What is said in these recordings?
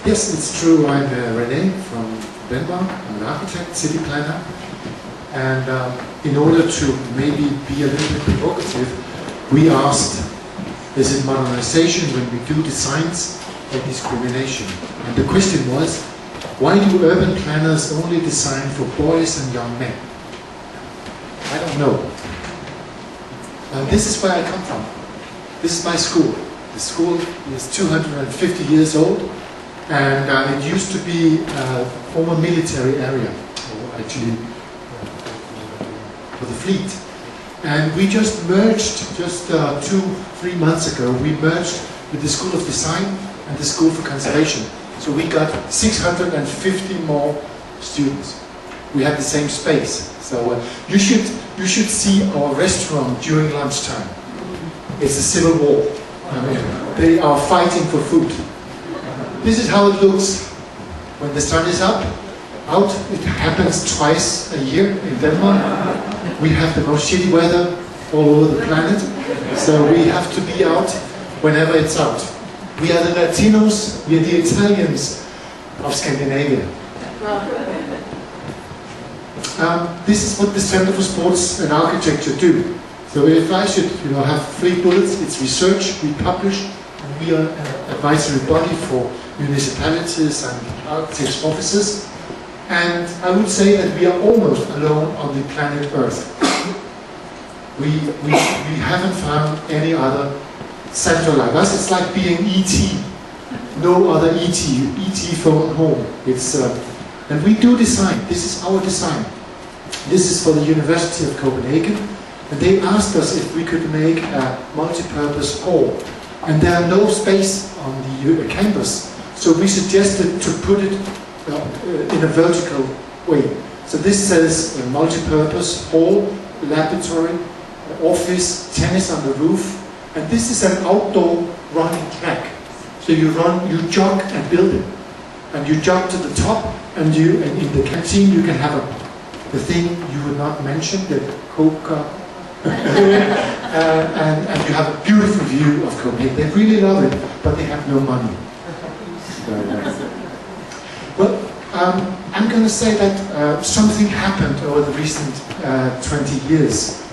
Yes, it's true. I'm Rene from Denmark. I'm an architect, city planner. And in order to maybe be a little bit provocative, we asked, is it modernization when we do designs or discrimination? And the question was, why do urban planners only design for boys and young men? I don't know. This is where I come from. This is my school. The school is 250 years old, and it used to be a former military area, or actually for the fleet. And we just merged, just 2-3 months ago, we merged with the School of Design and the School for Conservation. So we got 650 more students. We have the same space. So you should see our restaurant during lunchtime. It's a civil war. I mean, they are fighting for food. This is how it looks when the sun is out. It happens twice a year in Denmark. We have the most shitty weather all over the planet, so we have to be out whenever it's out. We are the Latinos, we are the Italians of Scandinavia. This is what the Center for Sports and Architecture do. So if I should have 3 bullets, it's research, we publish, and we are an advisory body for municipalities and architects' offices. And I would say that we are almost alone on the planet Earth. We haven't found any other center like us. It's like being E.T. No other E.T. E.T. phone home. And we do design. This is our design. This is for the University of Copenhagen. And they asked us if we could make a multi-purpose hall. And there are no space on the campus. So we suggested to put it in a vertical way. So this says multi-purpose hall, laboratory, office, tennis on the roof, and this is an outdoor running track. So you jog and build it, and you jog to the top, and in the canteen you can have the thing you would not mention, the Coca, and you have a beautiful view of Copenhagen. They really love it, but they have no money. Well, I'm going to say that something happened over the recent 20 years.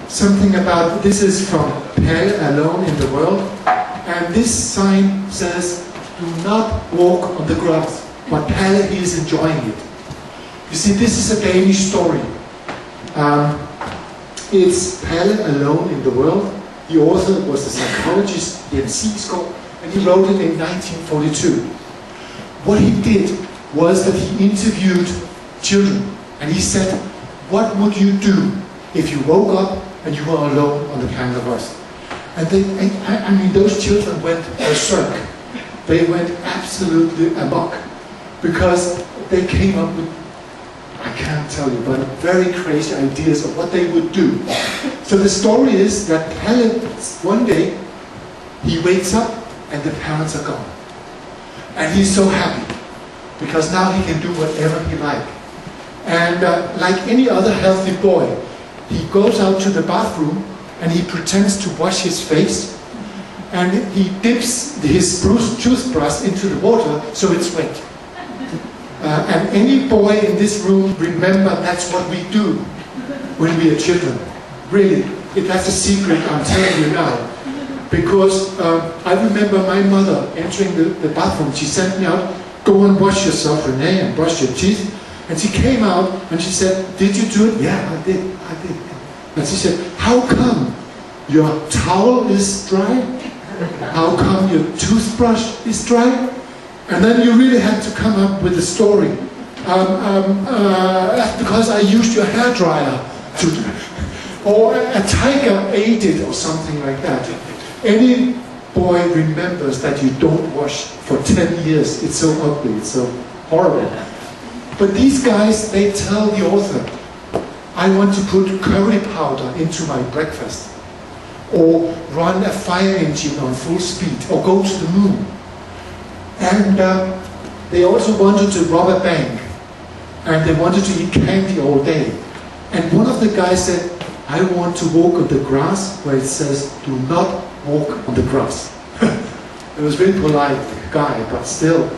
Something about, this is from Palle Alone in the World, and this sign says, do not walk on the grass, but Palle, he is enjoying it. You see, this is a Danish story. It's Palle Alone in the World. The author was the psychologist Jens Sigsgaard, and he wrote it in 1942. What he did was that he interviewed children, and he said, what would you do if you woke up and you were alone on the planet of Earth? And I mean, those children went berserk. They went absolutely amok, because they came up with, I can't tell you, but very crazy ideas of what they would do. So the story is that Palle, one day, he wakes up and the parents are gone. And he's so happy, because now he can do whatever he likes. And like any other healthy boy, he goes out to the bathroom and he pretends to wash his face, and he dips his toothbrush into the water so it's wet. And any boy in this room, remember, that's what we do when we are children. Really, that's a secret I'm telling you now. Because I remember my mother entering the bathroom. She sent me out, go and wash yourself, Rene, and brush your teeth. And she came out and she said, did you do it? Yeah, I did. And she said, how come your towel is dry? How come your toothbrush is dry? And then you really had to come up with a story. That's because I used your hairdryer or a tiger ate it, or something like that. Any boy remembers that you don't wash for 10 years. It's so ugly, it's so horrible. But these guys, they tell the author, I want to put curry powder into my breakfast, or run a fire engine on full speed, or go to the moon. And they also wanted to rob a bank, and they wanted to eat candy all day. And one of the guys said, I want to walk on the grass where it says, do not walk on the grass. It was really polite, the guy, but still.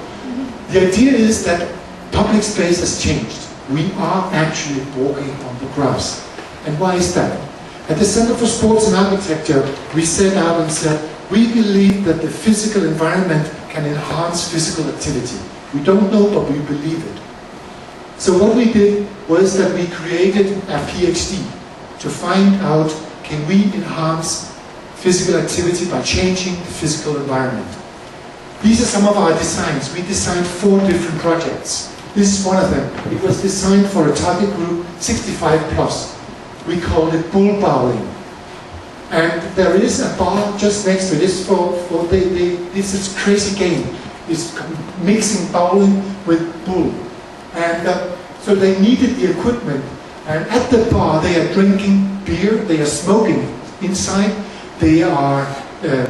The idea is that public space has changed. We are actually walking on the grass. And why is that? At the Center for Sports and Architecture, we set out and said, we believe that the physical environment can enhance physical activity. We don't know, but we believe it. So what we did was that we created a PhD to find out, can we enhance physical activity by changing the physical environment? These are some of our designs. We designed 4 different projects. This is one of them. It was designed for a target group 65 plus. We called it bull bowling. And there is a bar just next to this this is crazy game. It's mixing bowling with bull. And so they needed the equipment. And at the bar they are drinking beer, they are smoking inside, they are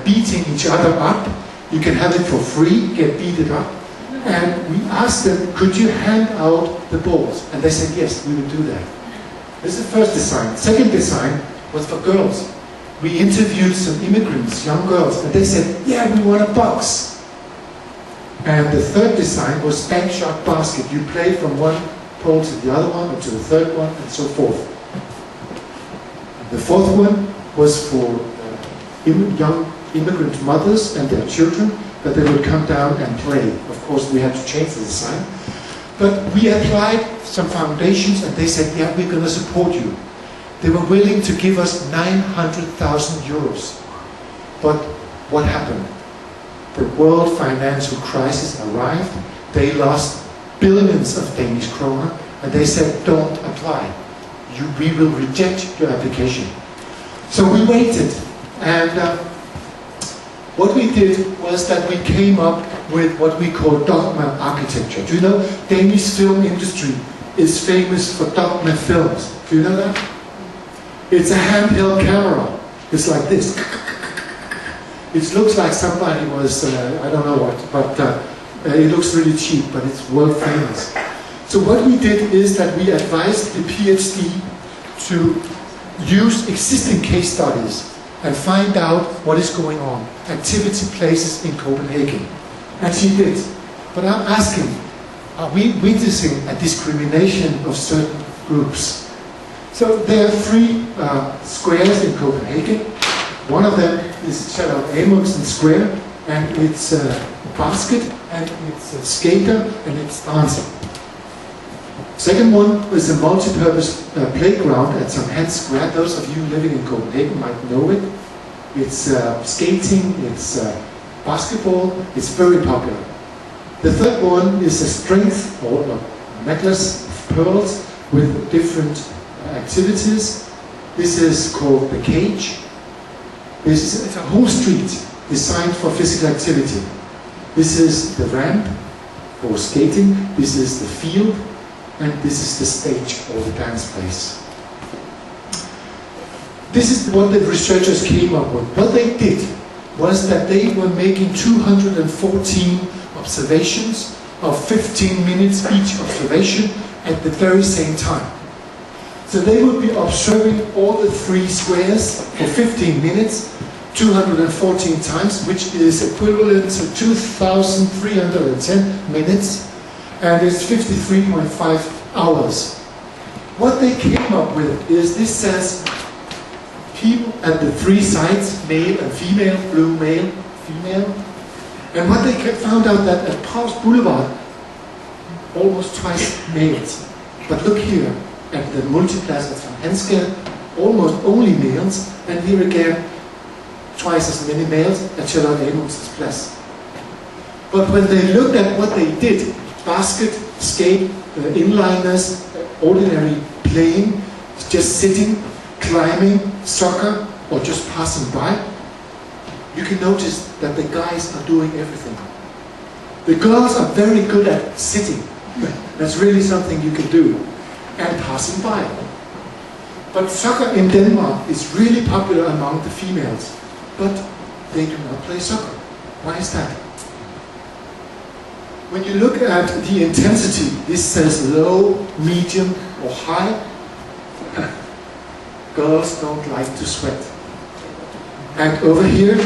beating each other up. You can have it for free, get beaten up. And we asked them, could you hand out the balls? And they said, yes, we will do that. This is the first design. Second design was for girls. We interviewed some immigrants, young girls, and they said, yeah, we want a box. And the third design was bank shot basket. You play from one pole to the other one, or to the third one, and so forth. The fourth one was for young immigrant mothers and their children, that they would come down and play. Of course, we had to change the design. But we applied some foundations, and they said, yeah, we're going to support you. They were willing to give us 900,000 euros. But what happened? The world financial crisis arrived. They lost billions of Danish kroner, and they said, don't apply. We will reject your application. So we waited, and what we did was that we came up with what we call dogma architecture. Do you know, Danish film industry is famous for dogma films. Do you know that? It's a handheld camera. It's like this. It looks like somebody was, I don't know what, but it looks really cheap, but it's world famous. So what we did is that we advised the PhD to use existing case studies and find out what is going on, activity places in Copenhagen. And she did. But I'm asking, are we witnessing a discrimination of certain groups? So there are 3 squares in Copenhagen. One of them is Charlotte Amundsen Square, and it's a basket, and it's a skater, and it's dancing. Second one is a multi-purpose playground at St. Hans Square. Those of you living in Copenhagen might know it. It's skating, it's basketball, it's very popular. The third one is a strength or a necklace of pearls with different activities. This is called the cage. It's a whole street designed for physical activity. This is the ramp for skating, this is the field, and this is the stage or the dance place. This is what the researchers came up with. What they did was that they were making 214 observations of 15 minutes each observation at the very same time. So they would be observing all the 3 squares for 15 minutes, 214 times, which is equivalent to 2,310 minutes, and it's 53.5 hours. What they came up with is, this says people at the 3 sites, male and female, blue male, female, and what they found out that at Paus Boulevard, almost twice males. But look here, at the multiplex at St. Hans Square, almost only males, and here again, twice as many males at Charlotte Amundsen's Place. But when they looked at what they did, basket, skate, inliners, ordinary playing, just sitting, climbing, soccer, or just passing by, you can notice that the guys are doing everything. The girls are very good at sitting. That's really something you can do. And passing by. But soccer in Denmark is really popular among the females. But they do not play soccer. Why is that? When you look at the intensity, this says low, medium, or high. Girls don't like to sweat. And over here,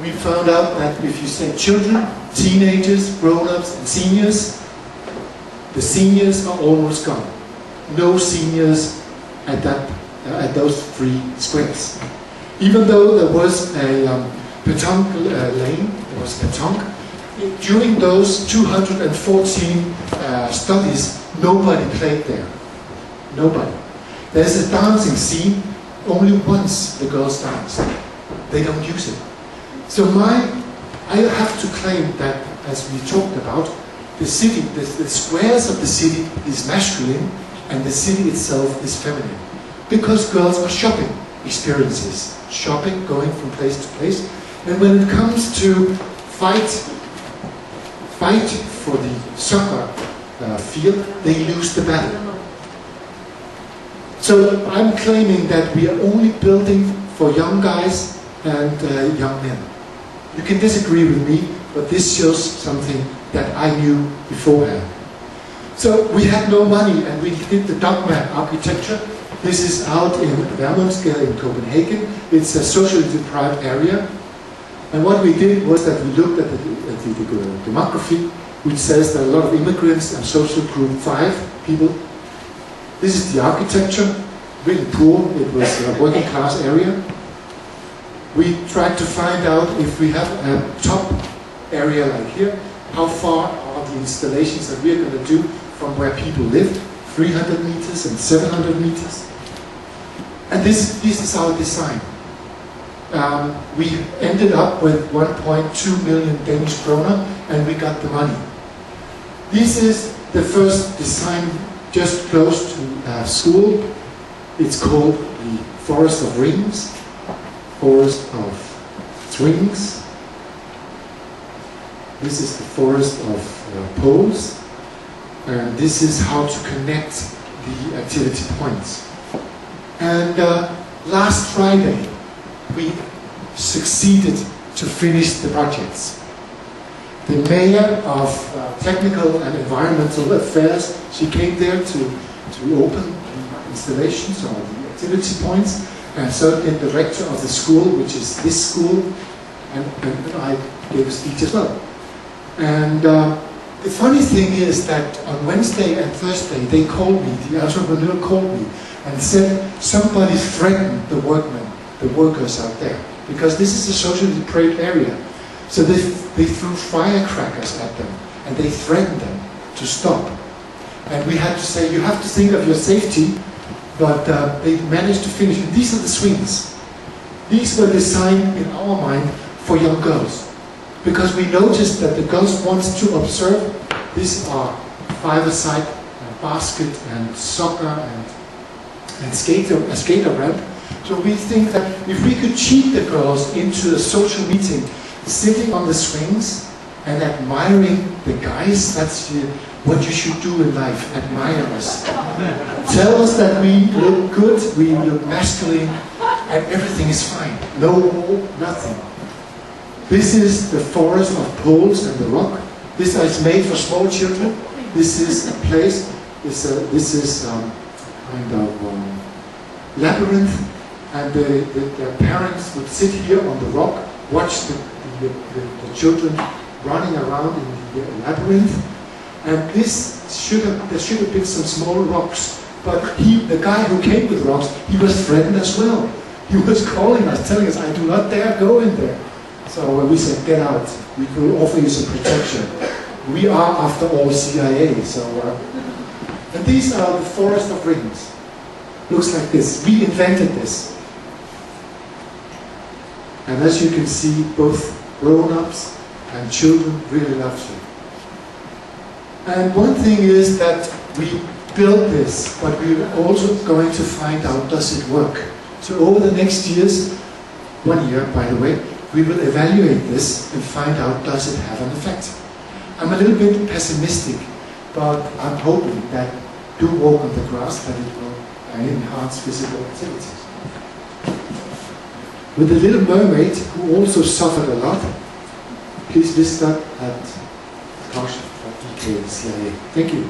we found out that if you say children, teenagers, grown-ups, and seniors, the seniors are almost gone. No seniors at those 3 squares. Even though there was a petanque lane, there was petanque, during those 214 studies, nobody played there. Nobody. There's a dancing scene, only once the girls dance. They don't use it. So I have to claim that, as we talked about, the city, the squares of the city is masculine, and the city itself is feminine. Because girls are shopping experiences. Shopping, going from place to place. And when it comes to fight for the soccer field, they lose the battle. So I'm claiming that we are only building for young guys and young men. You can disagree with me, but this shows something that I knew beforehand. So we had no money, and we did the dogma architecture. This is out in Vermundsgade in Copenhagen. It's a socially deprived area. And what we did was that we looked at the demography, which says that a lot of immigrants and social group 5 people. This is the architecture, really poor. It was a working class area. We tried to find out if we have a top area like here, how far are the installations that we're going to do from where people live, 300 meters and 700 meters. And this is our design. We ended up with 1.2 million Danish kroner, and we got the money. This is the first design just close to school. It's called the Forest of Rings, Forest of Strings. This is the Forest of Poles, and this is how to connect the activity points. And last Friday, we succeeded to finish the projects. The mayor of Technical and Environmental Affairs, she came there to open the installations or the activity points, and so did the rector of the school, which is this school, and I gave a speech as well. And the funny thing is that on Wednesday and Thursday, they called me, the entrepreneur called me, and said somebody threatened the workmen, the workers out there, because this is a socially deprived area. So they threw firecrackers at them, and they threatened them to stop. And we had to say, you have to think of your safety, but they managed to finish. And these are the swings. These were designed in our mind for young girls, because we noticed that the girls want to observe. These are five-a-side basket and soccer and a skater ramp. So we think that if we could cheat the girls into a social meeting, sitting on the swings and admiring the guys, that's what you should do in life, admire us. Tell us that we look good, we look masculine, and everything is fine. No war, nothing. This is the forest of poles and the rock. This is made for small children. This is a place, this is kind of labyrinth, and their parents would sit here on the rock, watch the children running around in the labyrinth, and there should have been some small rocks, but the guy who came with rocks, he was threatened as well. He was calling us, telling us, I do not dare go in there. So we said, get out, we will offer you some protection. We are, after all, CIA, so... and these are the Forest of Rings. Looks like this. We invented this. And as you can see, both grown-ups and children really love it. And one thing is that we built this, but we're also going to find out, does it work? So over the next years, 1 year by the way, we will evaluate this and find out, does it have an effect? I'm a little bit pessimistic, but I'm hoping that do walk on the grass, that it will enhance physical activities. With the Little Mermaid, who also suffered a lot, please visit that at Couch.dk CIA. Thank you.